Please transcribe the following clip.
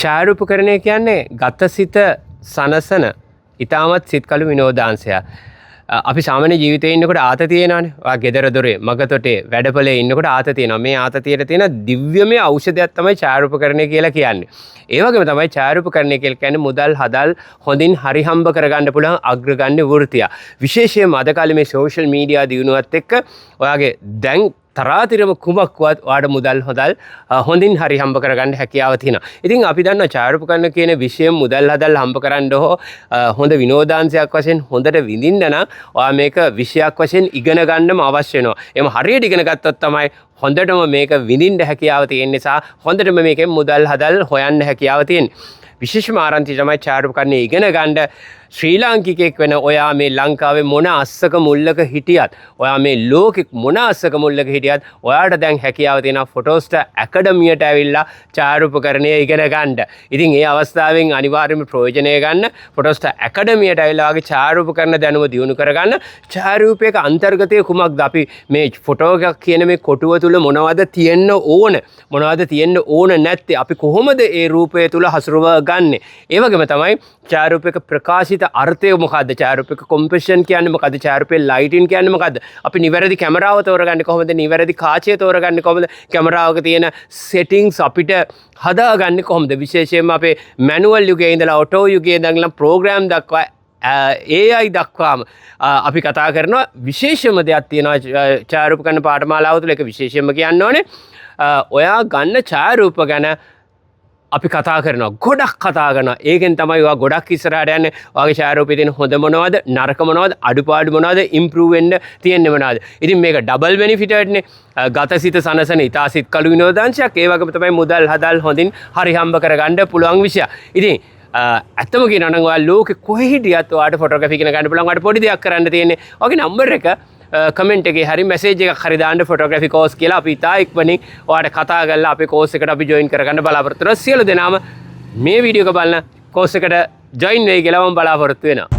ඡායාරූපකරණය කියන්නේ ගතසිත සනසන ඉතාමත් සිත්කලු විනෝදාංශයක්. අපි සාමාන්‍ය ජීවිතේ ඉන්නකොට ආතතිය එනවනේ. ඔයා ගෙදර දොරේ මගතොටේ වැඩපලේ ඉන්නකොට ආතතිය එනවා. මේ ආතතියට තියෙන දිව්‍යමය ඖෂධයක් තමයි ඡායාරූපකරණය කියලා කියන්නේ. ඒ වගේම තමයි ඡායාරූපකරණය කියලා කියන්නේ මුදල් හදල් හොඳින් හරි හම්බ කරගන්න පුළුවන් අග්‍රගණ්‍ය වෘත්තිය. විශේෂයෙන්ම අද කාලේ මේ සෝෂල් මීඩියා දියුණුවත් එක්ක ඔයාගේ දැන් තරාතිරම කුමක්වත් ඔයාට මුදල් හොඳින් හරි හම්බ කරගන්න හැකියාව තියෙනවා. ඉතින් අපි දන්නවා ඡායාරූපකරණ කියන විෂයම මුදල් හදල් හම්බ කරන්න හොඳ විනෝදාංශයක් වශයෙන් හොඳට විඳින්න නම් ඔයා මේක විෂයක් වශයෙන් ඉගෙන ගන්නම අවශ්‍ය වෙනවා. එහෙම හරියට ඉගෙන ගත්තොත් තමයි හොඳටම මේක විඳින්න හැකියාව තියෙන නිසා හොඳටම මේකෙන් මුදල් හදල් හොයන්න හැකියාව තියෙන්නේ. විශේෂම ආරංචි තමයි ඡායාරූපකරණය ඉගෙන ගන්න ශ්‍රී ලාංකිකයෙක් වෙන ඔයා මේ ලංකාවේ මොන අස්සක මුල්ලක හිටියත් ඔයා මේ ලෝකෙ මොන අස්සක මුල්ලක හිටියත් ඔයාට දැන් හැකියාව තියෙනවා ෆොටෝස්ටා ඇකඩමියට ඇවිල්ලා ඡායාරූපකරණය ඉගෙන ගන්න. ඉතින් ඒ අවස්ථාවෙන් අනිවාර්යයෙන්ම ප්‍රයෝජනය ගන්න ෆොටෝස්ටා ඇකඩමියට ඇවිල්ලා වගේ ඡායාරූපකරණ දැනුම දියුණු කරගන්න. ඡායාරූපයක අන්තර්ගතය කුමක්ද? අපි මේ ෆොටෝ එකක් කියන මේ කොටුව තුල මොනවද තියෙන්න ඕන? මොනවද තියෙන්න ඕන නැත්තේ? අපි කොහොමද ඒ රූපය තුල හසුරුව ගන්නෙ? ඒ වගේම තමයි ඡායාරූපයක ප්‍රකාශිත අර්ථය මොකද්ද? ඡායාරූපයක කොම්පොසිෂන් කියන්නේ මොකද්ද? ඡායාරූපයේ ලයිටින් කියන්නේ මොකද්ද? අපි නිවැරදි කැමරාව තෝරගන්නේ කොහොමද? නිවැරදි කාචය තෝරගන්නේ කොහොමද? කැමරාවක තියෙන සෙටින්ග්ස් අපිට හදාගන්නේ කොහොමද? විශේෂයෙන්ම අපේ මැනුවල් යුගයේ ඉඳලා ඔටෝ යුගයේ ඉඳලා ප්‍රෝග්‍රෑම් දක්වා AI දක්වාම අපි කතා කරනවා. විශේෂම දෙයක් තියෙනවා ඡායාරූපකරණ පාඨමාලාව තුළ. ඒක විශේෂයෙන්ම කියන්න ඕනේ ඔයා ගන්න ඡායාරූප ගැන අපි කතා කරනවා. ගොඩක් කතා කරනවා. ඒකෙන් තමයි ඔයා ගොඩක් ඉස්සරහට යන්නේ. ඔයාගේ ඡායාරූපයේ තියෙන හොඳ මොනවද, නරක මොනවද, අඩුපාඩු මොනවද, ඉම්ප්‍රූව් වෙන්න තියෙන්නේ මොනවද. ඉතින් මේක ඩබල් බෙනිෆිට් එකනේ. ගතසිත සනසන ඉතාසිත කළු විනෝදාංශයක්. ඒ වගේම තමයි මුදල් හදල් හොඳින් හරි හම්බ කරගන්න පුළුවන් විෂය. ඉතින් ඇත්තම කියනවා නම් ඔයා ලෝකෙ කොහේ හිටියත් ඔයාට ෆොටෝග්‍රැෆි ඉගෙන ගන්න පුළුවන්. ඔයාට පොඩි දෙයක් කරන්න තියෙන්නේ. ඔයාගේ නම්බර් එක කමෙන්ට් එකේ හරි මැසේජ් එකක් හරි දාන්න ෆොටෝග්‍රැෆි කෝස් කියලා. අපි ඉතා ඉක්මනින් ඔයාලට කතා කරලා අපේ කෝස් එකට අපි ජොයින් කරගන්න බලාපොරොත්තු වෙනවා. සියලු දෙනාම මේ වීඩියෝ එක බලන කෝස් එකට ජොයින් වෙයි කියලා මම බලාපොරොත්තු වෙනවා.